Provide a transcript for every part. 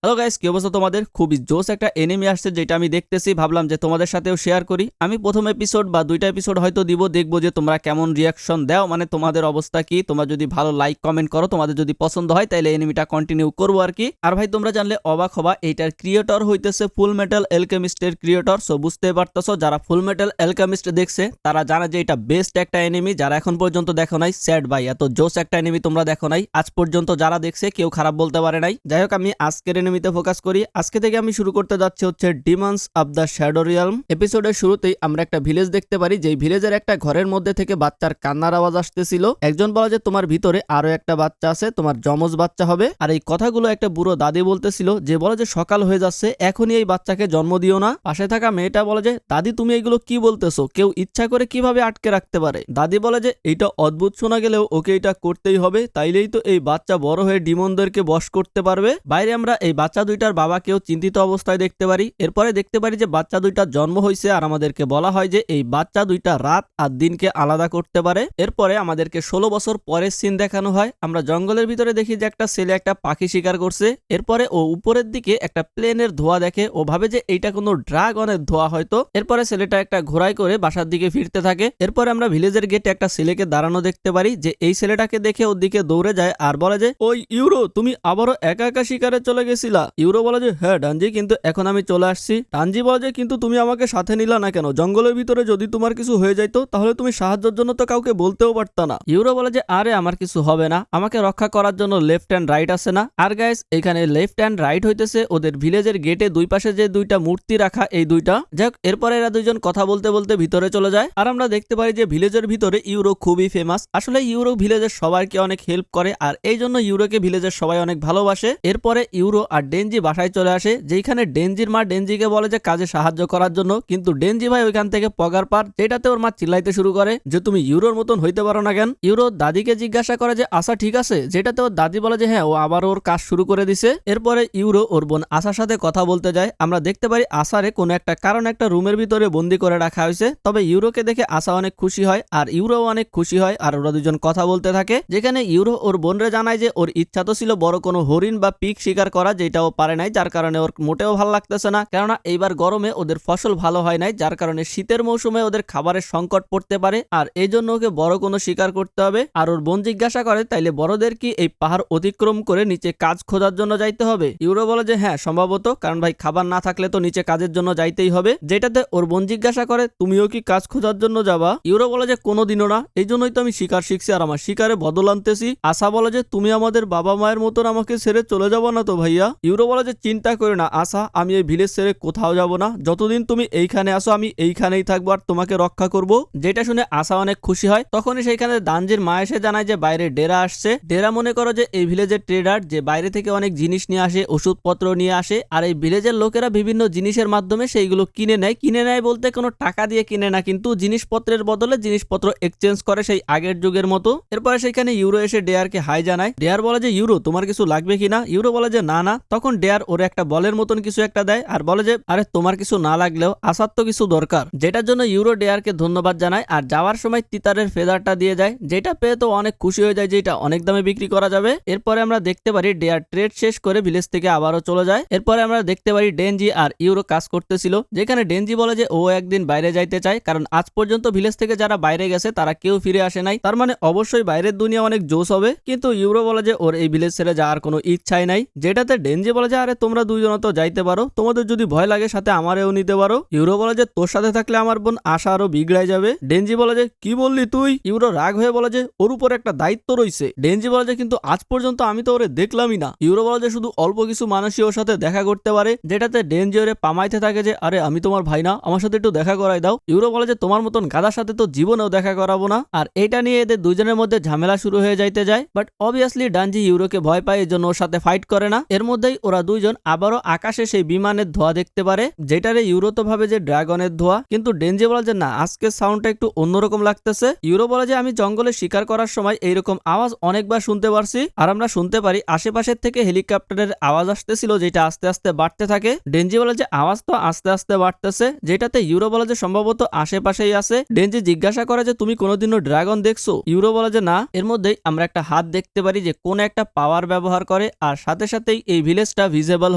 Hello guys, কি অবস্থা তোমাদের? খুবই জোস একটা এনিমি আসছে যেটা আমি দেখতেছি, ভাবলাম যে তোমাদের সাথেও শেয়ার করি। আমি প্রথম এপিসোড বা দুইটা এপিসোড হয়তো দিব, দেখবো যে তোমরা কেমন রিয়াকশন দাও, মানে তোমাদের অবস্থা কি। তোমরা যদি ভালো লাইক কমেন্ট করো, তোমাদের যদি পছন্দ হয় তাহলে এনিমিটা কন্টিনিউ করবো আর কি। আর ভাই তোমরা জানলে অবাক হবা, এইটার ক্রিয়েটর হইতেছে ফুল মেটাল অ্যালকেমিস্টের ক্রিয়েটর। সো বুঝতে পারতেছো, যারা ফুল মেটাল অ্যালকেমিস্ট দেখছে তারা জানে যে এটা বেস্ট একটা এনিমি। যারা এখন পর্যন্ত দেখো নাই, স্যাড ভাই, এত জোস একটা এনিমি তোমরা দেখো নাই আজ পর্যন্ত। যারা দেখছে কেউ খারাপ বলতে পারে নাই। যাই হোক, আমি আজকের এনিমিতে ফোকাস করি। আজকে থেকে আমি শুরু করতে যাচ্ছি হচ্ছে ডিমন্স অফ দ্য শ্যাডো রিয়ালম। এপিসোডের শুরুতেই আমরা একটা ভিলেজ দেখতে পারি, যেই ভিলেজের একটা ঘরের মধ্যে থেকে বাচ্চার কান্নার আওয়াজ আসতেছিল। একজন বলে যে তোমার ভিতরে আরো একটা বাচ্চা আছে, তোমার যমজ বাচ্চা হবে। আর এই কথাগুলো একটা বুড়ো দাদি বলতেছিল, যে বলে যে সকাল হয়ে যাচ্ছে, এখনই এই বাচ্চাকে জন্ম দিও না। পাশে থাকা মেয়েটা বলে যে দাদি তুমি এগুলো কি বলতেছো, কেউ ইচ্ছা করে কিভাবে আটকে রাখতে পারে। দাদি বলে যে এটা অদ্ভুত শোনা গেলেও ওকে এটা করতেই হবে, তাইলেই তো এই বাচ্চা বড় হয়ে ডিমনদেরকে বশ করতে পারবে। বাইরে আমরা এই বাচ্চা দুইটার বাবাকেও চিন্তিত অবস্থায় দেখতে পারি। এরপরে দেখতে পারি যে বাচ্চা দুইটার জন্ম হয়েছে, আর আমাদেরকে বলা হয় যে এই বাচ্চা দুইটা রাত আর দিনকে আলাদা করতে পারে। এরপরে আমাদেরকে 16 বছর পরের সিন দেখানো হয়। আমরা জঙ্গলের ভিতরে দেখি যে একটা ছেলে একটা পাখি শিকার করছে। এরপরে ও উপরের দিকে একটা প্লেনের ধোঁয়া দেখে, ও ভাবে যে এইটা কোনো ড্রাগনের ধোঁয়া হয়তো। এরপরে ছেলেটা একটা ঘোড়ায় করে বাসার দিকে ফিরতে থাকে। এরপরে আমরা ভিলেজের গেটে একটা ছেলেকে দাঁড়ানো দেখতে পারি, যে এই ছেলেটাকে দেখে ওর দিকে দৌড়ে যায় আর বলে যে ওই ইউরো, তুমি আবারও একা একা শিকারে চলে গেছিলা। ইউরো বলে যে হ্যাঁ ডানজি, কিন্তু এখন আমি চলে আসছি। ডানজি বলে যে কিন্তু তুমি আমাকে সাথে নিলা না কেন? জঙ্গলের ভিতরে যদি তোমার কিছু হয়ে যাইতো তাহলে তুমি সাহায্যের জন্য তো কাউকে বলতেও পারতা না। ইউরো বলে যে আরে আমার কিছু হবে না, আমাকে রক্ষা করার জন্য লেফট হ্যান্ড রাইট আছে না। আর গাইস, এখানে লেফট হ্যান্ড রাইট হইতেছে ওদের ভিলেজের গেটে দুই পাশে যে দুইটা মূর্তি রাখা, এই দুইটা। যাক, এরপরে এরা দুইজন কথা বলতে বলতে ভিতরে চলে যায়। আর আমরা দেখতে পাই যে ভিলেজের ভিতরে ইউরো খুবই ফেমাস। আসলে ইউরো ভিলেজের সবাইকে অনেক হেল্প করে, আর এই জন্য ইউরোকে ভিলেজের সবাই অনেক ভালোবাসে। এরপরে ইউরো আর ডেনজি বাসায় চলে আসে, যেখানে ডেনজির মা ডেনজিকে বলে যে কাজে সাহায্য করার জন্য। কিন্তু ডেনজি ভাই ওইখান থেকে পগার পার, যেটাতে ওর মা চিল্লাইতে শুরু করে যে তুমি ইউরোর মতন হইতে পারো না কেন। ইউরো দাদিকে জিজ্ঞাসা করে যে আশা ঠিক আছে, যেটাতে ওর দাদি বলে যে হ্যাঁ, ও আবার ওর কাজ শুরু করে দিছে। এরপরে ইউরো ওর বোন আশার সাথে কথা বলতে যায়। আমরা দেখতে পারি আশারে কোনো একটা কারণ একটা রুমের ভিতরে বন্দি করে রাখা হয়েছে। তবে ইউরোকে দেখে আশা অনেক খুশি হয়, আর ইউরো অনেক খুশি হয়, আর ওরা দুজন কথা বলতে থাকে। যেখানে ইউরো ওর বোনরে জানায় যে ওর ইচ্ছা তো ছিল বড় কোনো হরিণ বা পিক শিকার করা, যেটা ও পারে নাই, যার কারণে ওর মোটেও ভালো লাগতেছে না। কেননা এইবার গরমে ওদের ফসল ভালো হয় নাই, যার কারণে শীতের মৌসুমে ওদের খাবারের সংকট পড়তে পারে, আর এই জন্য ওকে বড় কোনো শিকার করতে হবে। আর ওর বোন জিজ্ঞাসা করে তাইলে বড়দের কি এই পাহাড় অতিক্রম করে নিচে কাজ খোঁজার জন্য যাইতে হবে? ইউরো বলে যে হ্যাঁ সম্ভবত, কারণ ভাই খাবার না থাকলে তো নিচে কাজের জন্য যাইতেই হবে। যেটাতে ওর বোন জিজ্ঞাসা করে তুমিও কি কাজ খোঁজার জন্য যাবা? ইউরো বলে যে কোনোদিনও না, এই জন্যই তো আমি শিকার শিখছি আর আমার শিকারে বদল আনতেছি। আশা বলে যে তুমি আমাদের বাবা মায়ের মতন আমাকে ছেড়ে চলে যাবো না তো ভাইয়া? ইউরো বলে যে চিন্তা করে না আশা, আমি এই ভিলেজ ছেড়ে কোথাও যাব না, যতদিন তুমি এইখানে আসো আমি এইখানেই থাকবো আর তোমাকে রক্ষা করব। যেটা শুনে আশা অনেক খুশি হয়। তখনই সেইখানে দানজির মা এসে জানায় যে বাইরে ডেরা আসছে। ডেরা মনে করো যে এই ভিলেজের ট্রেডার, যে বাইরে থেকে অনেক জিনিস নিয়ে আসে, ওষুধপত্র নিয়ে আসে, আর এই ভিলেজের লোকেরা বিভিন্ন জিনিসের মাধ্যমে সেইগুলো কিনে নেয়। কিনে নেয় বলতে কোনো টাকা দিয়ে কিনে না, কিন্তু জিনিসপত্রের বদলে জিনিসপত্র এক্সচেঞ্জ করে সেই আগের যুগের মতো। এরপরে সেখানে ইউরো এসে ডেয়ারকে হাই জানায়। ডেয়ার বলে যে ইউরো তোমার কিছু লাগবে কিনা? ইউরো বলে যে না না। তখন ডেয়ার ওরে একটা বলের মতন কিছু একটা দেয় আর বলে যে আরে তোমার কিছু না লাগলেও আসার তো কিছু দরকার, যেটার জন্য ইউরো ডেয়ারকে ধন্যবাদ জানায়। আর যাওয়ার সময় তিতারের ফেদারটা দিয়ে যায়, যেটা পেয়ে তো অনেক খুশি হয়ে যায় যে এটা অনেক দামে বিক্রি করা যাবে। এরপরে আমরা দেখতে পারি ডেয়ার ট্রেড শেষ করে ভিলেজ থেকে আবারও চলে যায়। এরপরে আমরা দেখতে পারি ডেনজি আর ইউরো কাজ করতেছিল, যেখানে ডেনজি বলে যে ও একদিন বাইরে যাইতে চায়, কারণ আজ পর্যন্ত ভিলেজ থেকে যারা বাইরে গেছে তারা কেউ ফিরে আসে নাই, তার মানে অবশ্যই বাইরের দুনিয়া অনেক জোশ হবে। কিন্তু ইউরো বলে যে ওর এই ভিলেজ ছেড়ে যাওয়ার কোনো ইচ্ছাই নাই। যেটাতে ডেনজি বলে যে আরে তোমরা দুইজন তো যাইতে পারো, তোমাদের যদি ভয় লাগে সাথে আমারেও নিতে পারো। ইউরো বলে যে তোর সাথে থাকলে আমার বোন আশা আরো বিগড়াই যাবে। ডেনজি বলে যে কি বললি তুই? ইউরো রাগ হয়ে বলে যে ওর উপর একটা দায়িত্ব রইছে। ডেনজি বলে যে কিন্তু আজ পর্যন্ত আমি তো ওরে দেখলামই না। ইউরো বলে যে শুধু অল্প কিছু মানুষই ওর সাথে দেখা করতে পারে। যেটাতে ডেনজি ওরে পামাইতে থাকে যে আরে আমি তোমার ভাই না, আমার সাথে একটু দেখা করাই দাও। ইউরো বলে যে তোমার মতন গাদার সাথে তো জীবনেও দেখা করাবো না। আর এটা নিয়ে এদের দুজনের মধ্যে ঝামেলা শুরু হয়ে যাইতে যায়। বাট অবভিয়াসলি ডানজি ইউরোকে ভয় পায়, এর জন্য ওর সাথে ফাইট করে না। এর মধ্যেই ওরা দুইজন আবারও আকাশে সেই বিমানের ধোঁয়া দেখতে পারে, যেটারে ইউরো তো ভাবে যে ড্রাগনের ধোঁয়া, কিন্তু ডেনজি বলে যে না, আজকে সাউন্ডটা একটু অন্যরকম লাগতেছে। ইউরো বলে যে আমি জঙ্গলে শিকার করার সময় এইরকম আওয়াজ অনেকবার শুনতে পারছি, আর আমরা শুনতে পারি আশেপাশের থেকে হেলিকপ্টারের আওয়াজ আসতেছিল, যেটা আস্তে আস্তে বাড়তে থাকে। ডেনজি বলে যে আওয়াজ তো আস্তে আস্তে বাড়তেছে, যেটাতে ইউরো বলে যে সম্ভবত আশেপাশেই আছে। ডেনজি জিজ্ঞাসা করে যে তুমি কোনোদিনও ড্রাগন দেখছো? ইউরো বলে যে না। এর মধ্যেই আমরা একটা হাত দেখতে পারি যে কোন একটা পাওয়ার ব্যবহার করে, আর সাথে সাথেই এই ভিলেজ ভিলেজটা ভিজিবল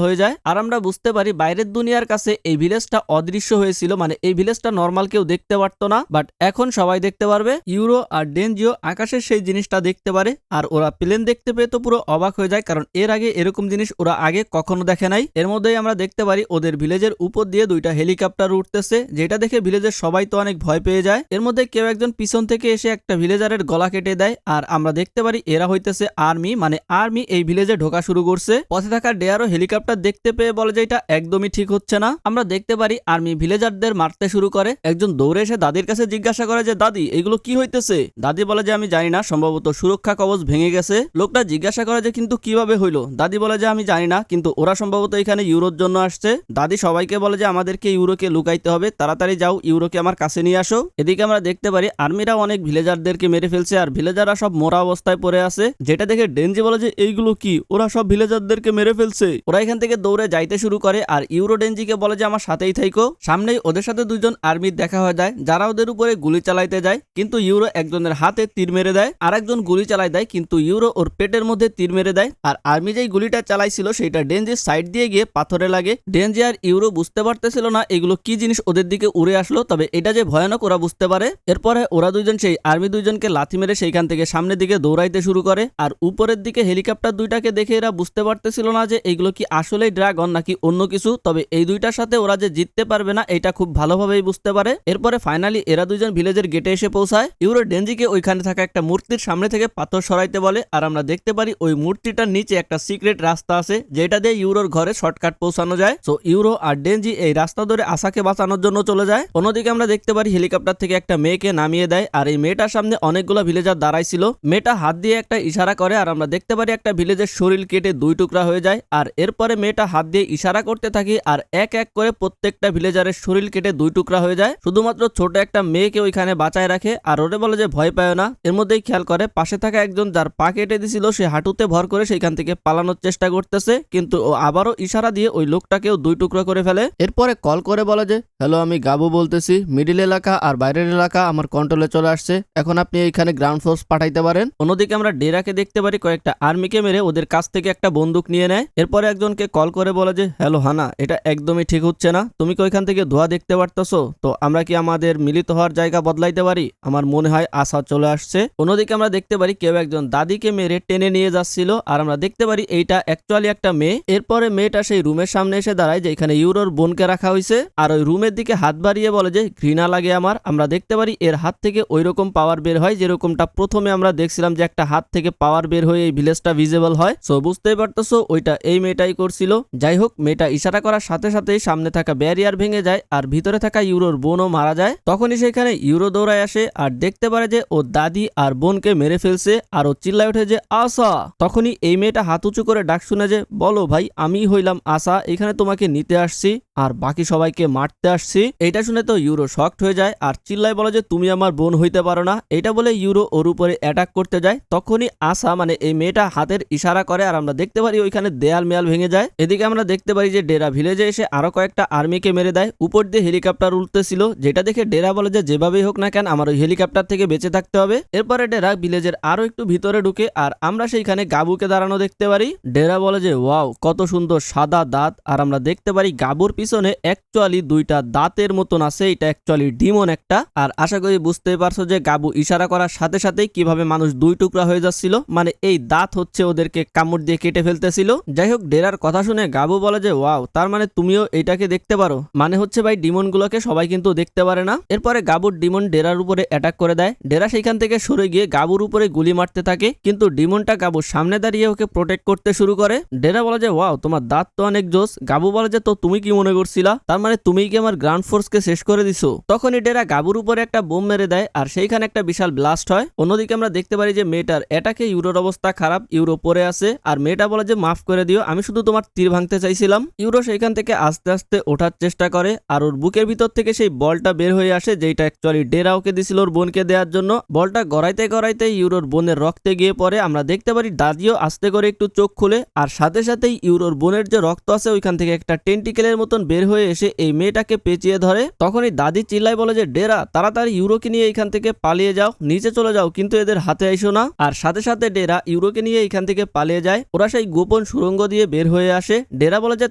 হয়ে যায় আর আমরা বুঝতে পারি বাইরের দুনিয়ার কাছে এই ভিলেজটা অদৃশ্য হয়েছিল, মানে এই ভিলেজটা নর্মাল কেউ দেখতে পারতো না, বাট এখন সবাই দেখতে পারবে। ইউরো আর ডেনজিও আকাশের সেই জিনিসটা দেখতে পারে আর ওরা প্লেন দেখতে পেয়ে তো পুরো অবাক হয়ে যায়, কারণ এর আগে এরকম জিনিস ওরা আগে কখনো দেখে নাই। এর মধ্যেই আমরা দেখতে পারি ওদের ভিলেজের উপর দিয়ে দুইটা হেলিকপ্টার উঠতেছে, যেটা দেখে ভিলেজের সবাই তো অনেক ভয় পেয়ে যায়। এর মধ্যে কেউ একজন পিছন থেকে এসে একটা ভিলেজারের গলা কেটে দেয় আর আমরা দেখতে পারি এরা হইতেছে আর্মি, মানে আর্মি এই ভিলেজে ঢোকা শুরু করছে। পথে থাকা ডেয়ারও হেলিকপ্টার দেখতে পেয়ে বলে যে এটা একদমই ঠিক হচ্ছে না। আমরা দেখতে পারি আর্মি ভিলেজারদের মারতে শুরু করে। একজন দৌড়ে এসে দাদির কাছে জিজ্ঞাসা করে যে দাদি এগুলো কি হইতেছে। দাদি বলে যে আমি জানি না, সম্ভবত সুরক্ষা কবচ ভেঙে গেছে। লোকটা জিজ্ঞাসা করে যে কিন্তু কিভাবে হইলো। দাদি বলে যে আমি জানি না, কিন্তু ওরা সম্ভবত এখানে ইউরোর জন্য আসছে। দাদি সবাইকে বলে যে আমাদেরকে ইউরোকে লুকাইতে হবে, তাড়াতাড়ি যাও ইউরোকে আমার কাছে নিয়ে আসো। এদিকে আমরা দেখতে পারি আর্মিরা অনেক ভিলেজারদেরকে মেরে ফেলছে আর ভিলেজাররা সব মোরা অবস্থায় পড়ে আছে, যেটা দেখে ডেনজি বলে যে এইগুলো কি, ওরা সব ভিলেজারদেরকে মেরে ফেলছে। ওরা এখান থেকে দৌড়ে যাইতে শুরু করে আর ইউরো ডেনজিকে বলে যে আমার সাথেই থাইকো। সামনেই ওদের সাথে দুজন আর্মির দেখা হয়ে যায় যারা ওদের উপরে গুলি চালাইতে যায়, কিন্তু ইউরো একজনের হাতে তীর মেরে দেয় আর একজন গুলি চালাই দেয়, কিন্তু ইউরো ওর পেটের মধ্যে তীর মেরে দেয়। আর আর্মি যেই গুলিটা চালাইছিল সেটা ডেনজির সাইড দিয়ে গিয়ে পাথরে লাগে। ডেনজি আর ইউরো বুঝতে পারতেছিল না এগুলো কি জিনিস ওদের দিকে উড়ে আসলো, তবে এটা যে ভয়ানক ওরা বুঝতে পারে। এরপরে ওরা দুইজন সেই আর্মি দুইজনকে লাথি মেরে সেইখান থেকে সামনের দিকে দৌড়াইতে শুরু করে আর উপরের দিকে হেলিকপ্টার দুইটাকে দেখে এরা বুঝতে পারতেছিল না যে এগুলো কি আসলেই ড্রাগন নাকি অন্য কিছু, তবে এই দুইটার সাথে ওরা যে জিততে পারবে না এটা খুব ভালোভাবেই বুঝতে পারে। এরপরে ফাইনালি এরা দুইজন ভিলেজের গেটে এসে পৌঁছায়। ইউরো ডেনজিকে ওইখানে থাকা একটা মূর্তির সামনে থেকে পাথর সরাইতে বলে আর আমরা দেখতে পারি ওই মূর্তিটার নিচে একটা সিক্রেট রাস্তা আছে যেটা দিয়ে ইউরোর ঘরে শর্টকাট পৌঁছানো যায়। সো ইউরো আর ডেনজি এই রাস্তা ধরে আশাকে বাঁচানোর জন্য চলে যায়। অন্যদিকে আমরা দেখতে পারি হেলিকপ্টার থেকে একটা মেয়েকে নামিয়ে দেয় আর এই মেয়েটার সামনে অনেকগুলো ভিলেজার দাঁড়াই ছিল। মেয়েটা হাত দিয়ে একটা ইশারা করে আর আমরা দেখতে পারি একটা ভিলেজের শরীর কেটে দুই টুকরা হয়ে যায় আর এরপরে মেয়েটা হাত দিয়ে ইশারা করতে থাকি আর এক এক করে প্রত্যেকটা ভিলেজারের শরীর কেটে দুই টুকরা হয়ে যায়। শুধুমাত্র ছোট একটা মেয়েকে ওইখানে বাঁচায় রাখে আর ওরে বলে যে ভয় পায় না। এর মধ্যেই খেয়াল করে পাশে থাকা একজন যার পা কেটে দিছিল সে হাঁটুতে ভর করে সেইখান থেকে পালানোর চেষ্টা করতেছে, কিন্তু ও আবারও ইশারা দিয়ে ওই লোকটাকেও দুই টুকরা করে ফেলে। এরপরে কল করে বলে যে হ্যালো আমি গাবু বলতেছি, মিডিল এলাকা আর বাইরের এলাকা আমার কন্ট্রোলে চলে আসছে, এখন আপনি এইখানে গ্রাউন্ড ফোর্স পাঠাইতে পারেন। অন্যদিকে আমরা ডেরাকে দেখতে পারি কয়েকটা আর্মিকে মেরে ওদের কাছ থেকে একটা বন্দুক নিয়ে নেয়। এরপরে একজনকে কল করে বলে যে হ্যালো হানা, এটা একদমই ঠিক হচ্ছে না, তুমি কি ওইখান থেকে ধোঁয়া দেখতে পারতেছো, তো আমরা কি আমাদের মিলিত হওয়ার জায়গা বদলাইতে পারি, আমার মনে হয় আশা চলে আসছে। অন্যদিকে আমরা দেখতে পারি কেউ একজন দাদিকে মেরে টেনে নিয়ে যাচ্ছিল আর আমরা দেখতে পারি এইটা অ্যাকচুয়ালি একটা মেয়ে। এরপরে মেয়েটা সেই রুমের সামনে এসে দাঁড়ায় যেখানে ইউরোর বোনকে রাখা হয়েছে আর ওই রুমের দিকে হাত বাড়িয়ে বলে যে ঘৃণা লাগে আমার। আমরা দেখতে পারি এর হাত থেকে ওই রকম পাওয়ার বের হয় যেরকমটা প্রথমে আমরা দেখছিলাম যে একটা হাত থেকে পাওয়ার বের হয়ে এই ভিলেজটা ভিজিবল হয়। সো বুঝতেই পারতেছো ওইটা এই মেয়েটাই করছিল। যাই হোক, মেয়েটা ইশারা করার সাথে সাথেই সামনে থাকা ব্যারিয়ার ভেঙে যায় আর ভিতরে থাকা ইউরোর বোনও মারা যায়। তখনই সেখানে ইউরো দৌড়ায় আসে আর দেখতে পারে যে ও দাদি আর বোনকে মেরে ফেলছে আর ও চিল্লায় ওঠে যে আশা। তখনই এই মেয়েটা হাত উঁচু করে ডাক শুনে যে বলো ভাই, আমি হইলাম আশা, এখানে তোমাকে নিতে আসছি আর বাকি সবাইকে মারতে আসছি। এইটা শুনে তো ইউরো শকড হয়ে যায় আর চিল্লায় বলে যে তুমি আমার বোন হইতে পারো না। এটা বলে ইউরো ওর উপরে অ্যাটাক করতে যায়। তখনই আশা মানে এই মেয়েটা হাতের ইশারা করে আর আমরা দেখতে পারি ওইখানে দেয়াল মেয়াল ভেঙে যায়। এদিকে আমরা দেখতে পারি যে ডেরা ভিলেজে এসে আরো কয়েকটা আর্মিকে মেরে দেয়। উপর দিয়ে হেলিকপ্টার উঠতেছিল, যেটা দেখে ডেরা বলে যে যেভাবেই হোক না কেন আমার ওই হেলিকপ্টার থেকে বেঁচে থাকতে হবে। এরপরে ডেরা ভিলেজের আরো একটু ভিতরে ঢুকে আর আমরা সেইখানে গাবুকে দাঁড়ানো দেখতে পারি। ডেরা বলে যে ওয়াও কত সুন্দর সাদা দাঁত, আর আমরা দেখতে পারি গাবুর পিছনে অ্যাকচুয়ালি দুইটা দাঁতের মতন আছে, এটা অ্যাকচুয়ালি ডিমন একটা। আর আশা করি বুঝতেই পারছো যে গাবু ইশারা করার সাথে সাথেই কিভাবে মানুষ দুই টুকরা হয়ে যাচ্ছিল, মানে এই দাঁত হচ্ছে ওদেরকে কামড় দিয়ে কেটে ফেলতেছিল। যাই হোক, ডেরার কথা শুনে গাবু বলে যে ওয়াও, তার মানে তুমিও এইটাকে দেখতে পারো, মানে হচ্ছে ভাই ডিমন গুলোকে সবাই কিন্তু দেখতে পারে না। এরপরে গাবুর ডিমন ডেরার উপরে অ্যাটাক করে দেয়। ডেরা সেইখান থেকে সরে গিয়ে গাবুর উপরে গুলি মারতে থাকে, কিন্তু ডিমনটা গাবুর সামনে দাঁড়িয়ে ওকে প্রোটেক্ট করতে শুরু করে। ডেরা বলে যে ওয়াও তোমার দাঁত তো অনেক জোস। গাবু বলে যে তো তুমি কি মনে করছিলা, তার মানে তুমি কি আমার গ্রাউন্ড ফোর্সকে শেষ করে দিছো। তখনই ডেরা গাবুর উপরে একটা বোম মেরে দেয় আর সেইখানে একটা বিশাল ব্লাস্ট হয়। অন্যদিকে আমরা দেখতে পারি যে মেয়েটার অ্যাটাকে ইউরোর অবস্থা খারাপ, ইউরো পড়ে আছে আর মেয়েটা বলে যে মাফ করে দিও, আমি শুধু তোমার তীর ভাঙতে চাইছিলাম। ইউরো সেইখান থেকে আস্তে আস্তে ওঠার চেষ্টা করে আর ওর বুকের ভিতর থেকে সেই বলটা বের হয়ে আসে, যেটা অ্যাকচুয়ালি ডেরা ওকে দিছিল ওর বোনকে দেওয়ার জন্য। বলটা গড়াইতে গড়াইতে ইউরোর বোনের রক্তে গিয়ে পড়ে। আমরা দেখতে পারি দাদিও আস্তে করে একটু চোখ খুলে আর সাথে সাথেই ইউরোর বোনের যে রক্ত আছে ওইখান থেকে একটা টেন্টিকেলের মতন বের হয়ে এসে এই মেয়েটাকে পেঁচিয়ে ধরে। তখনই দাদি চিল্লাই বলে যে ডেরা তাড়াতাড়ি ইউরোকে নিয়ে এখান থেকে পালিয়ে যাও, নিচে চলে যাও, কিন্তু এদের হাতে আইসো না। আর সাথে সাথে ডেরা ইউরোকে নিয়ে এখান থেকে পালিয়ে যায়। ওরা সেই গোপন সুড়ঙ্গ দিয়ে বের হয়ে আসে। ডেরা বলে যে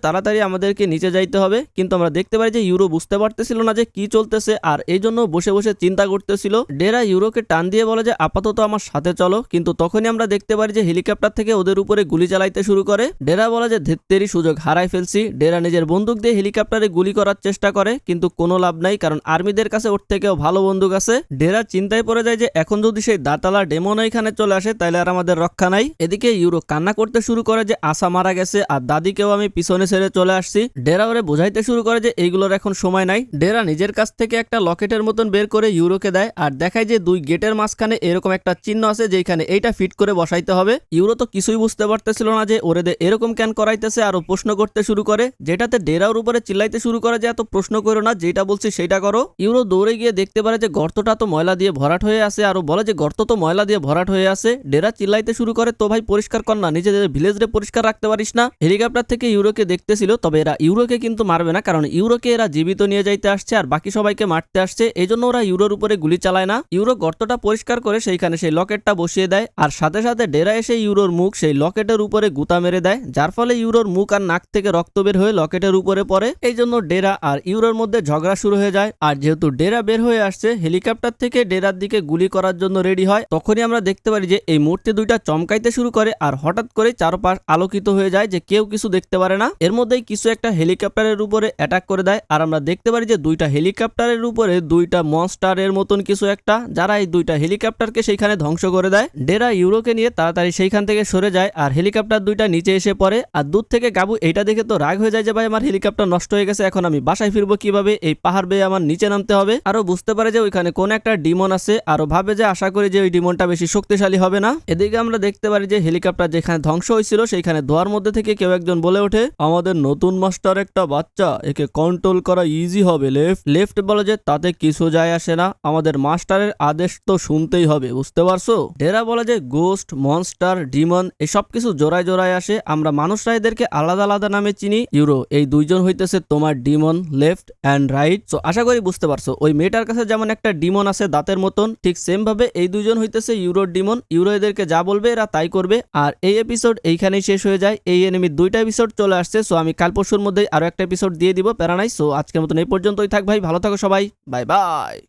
তাড়াতাড়ি আমাদেরকে নিচে যাইতে হবে, কিন্তু আমরা দেখতে পাই যে ইউরো বুঝতে পারতেছিল না যে কি চলতেছে, আর এই জন্য বসে বসে চিন্তা করতেছিল। ডেরা ইউরোকে টান দিয়ে বলে যে আপাতত আমার সাথে চলো, কিন্তু তখনই আমরা দেখতে পারি যে হেলিকপ্টার থেকে ওদের উপরে গুলি চালাইতে শুরু করে। ডেরা বলে যে ধেত্তেরি সুযোগ হারাই ফেলছি। ডেরা নিজের বন্দুক দিয়ে হেলিকপ্টারে গুলি করার চেষ্টা করে, কিন্তু কোনো লাভ নাই, কারণ আর্মিদের কাছে ওর থেকেও ভালো বন্দুক আছে। ডেরা চিন্তায় পড়ে যায় যে এখন যদি সেই দাতালা ডেমন এখানে চলে আসে তাহলে আর আমাদের রক্ষা নাই। এদিকে ইউরো কান্না করতে শুরু করে যে আসা মারা গেছে আর দাদিকেও আমি পিছনে ছেড়ে চলে আসছি। ডেরা ওরে বোঝাইতে শুরু করে যে এইগুলোর এখন সময় নাই। ডেরা নিজের কাছ থেকে একটা লকেটের মতন বের করে ইউরোকে দেয় আর দেখায় যে দুই গেটের মাঝখানে এরকম একটা চিহ্ন আছে যেখানে এইটা ফিট করে বসাইতে হবে। ইউরো তো কিছুই বুঝতে পারতেছিল না যে ওরে দে এরকম কেন করাইতেছে, আরো প্রশ্ন করতে শুরু করে, যেটাতে ডেরার উপরে চিল্লাইতে শুরু করে যে এত প্রশ্ন করো না, যেটা বলছি সেটা করো। ইউরো দৌড়ে গিয়ে দেখতে পারে যে গর্তটা তো ময়লা দিয়ে ভরাট হয়ে আছে, আরো বলে যে গর্ত তো ময়লা দিয়ে ভরাট হয়ে আছে। ডেরা চিল্লাইতে শুরু করে তো ভাই পরিষ্কার কর না, নিজেদের ভিলেজ রে পরিষ্কার রাখতে পারিস না। হেলিকপ্টার থেকে ইউরোকে দেখতেছিল, তবে এরা ইউরোকে কিন্তু মারবে না, কারণ ইউরোকে এরা জীবিত নিয়ে যাইতে আসছে আর বাকি সবাইকে মারতে আসছে, এই জন্য ওরা ইউরোর উপরে গুলি চালায় না। ইউরো গর্তটা পরিষ্কার করে সেইখানে সেই লকেটটা বসিয়ে দেয় আর সাথে সাথে ডেরা এসে ইউরোর মুখ সেই লকেটের উপরে গুতা মেরে দেয়, যার ফলে ইউরোর মুখ আর নাক থেকে রক্ত বের হয়ে লকেটের উপরে পড়ে। এই জন্য ডেরা আর ইউরোর মধ্যে ঝগড়া শুরু হয়ে যায়। আর যেহেতু ডেরা বের হয়ে আসছে, হেলিকপ্টার থেকে ডেরার দিকে গুলি করার জন্য রেডি হয়। তখনই আমরা দেখতে পারি যে এই মূর্তি দুইটা চমকাইতে শুরু করে আর হঠাৎ করে চারপাশ আলোকিত হয়ে যায় যে কেউ কিছু দেখতে পারে না। এর মধ্যেই কিছু একটা হেলিকপ্টারের উপরে অ্যাটাক করে দেয় আর আমরা দেখতে পারি যে দুইটা হেলিকপ্টারের উপরে দুইটা মনস্টারের মতন কিছু একটা, যারা এই দুইটা হেলিকপ্টারকে সেইখানে ধ্বংস করে দেয়। ডেরা ইউরোকে নিয়ে তাড়াতাড়ি সেইখান থেকে সরে যায় আর হেলিকপ্টার দুইটা নিচে এসে পড়ে। আর দূর থেকে গাবু এইটা দেখে তো রাগ হয়ে যায় যে ভাই আমার হেলিকপ্টার নষ্ট হয়ে গেছে, এখন আমি বাসায় ফিরবো কিভাবে, এই পাহাড় বেয়ে আমার নিচে নামতে হবে। আরো বুঝতে পারে যে ওইখানে কোন একটা ডিমন আছে, আরো ভাবে যে আশা করি যে ওই ডিমনটা বেশি শক্তিশালী হবে না। এদিকে আমরা দেখতে পারি যে হেলিকপ্টার যেখানে ধ্বংস হয়েছিল সেইখানে ধোয়ার মধ্যে থেকে কেউ একজন বলে ওঠে, আমাদের নতুন মাস্টার একটা বাচ্চা, একে কন্ট্রোল করা ইজি হবে। লেফট বলে যে তাতে কিছু যায় আসে না, আমাদের মাস্টারের আদেশ তো শুনতেই হবে, বুঝতে পারছো। ডেরা বলে যে গোস্ট, মনস্টার, ডিমন এসব কিছু জোড়ায় জোড়ায় আসে, আমরা মানুষরা এদেরকে আলাদা আলাদা নামে চিনি। ইউরো এই দুইজন হইতেছে তোমার ডিমন, লেফট অ্যান্ড রাইট। সো আশা করি বুঝতে পারছো, ওই মেয়েটার কাছে যেমন একটা ডিমন আছে দাঁতের মতন, ঠিক সেম ভাবে এই দুইজন হইতেছে ইউরোর ডিমন। ইউরো এদেরকে যা বলবে এরা তাই করবে। আর এই এপিসোড এইখানেই শেষ হয়ে যায়। এই এনিমির দুইটা এপিসোড চলে আসছে, সো আমি কাল পরশুর মধ্যেই আরো একটা এপিসোড দিয়ে দিব, প্যারা নাই। সো আজকের মতন এই পর্যন্তই থাক ভাই, ভালো থাকো সবাই, বাই বাই।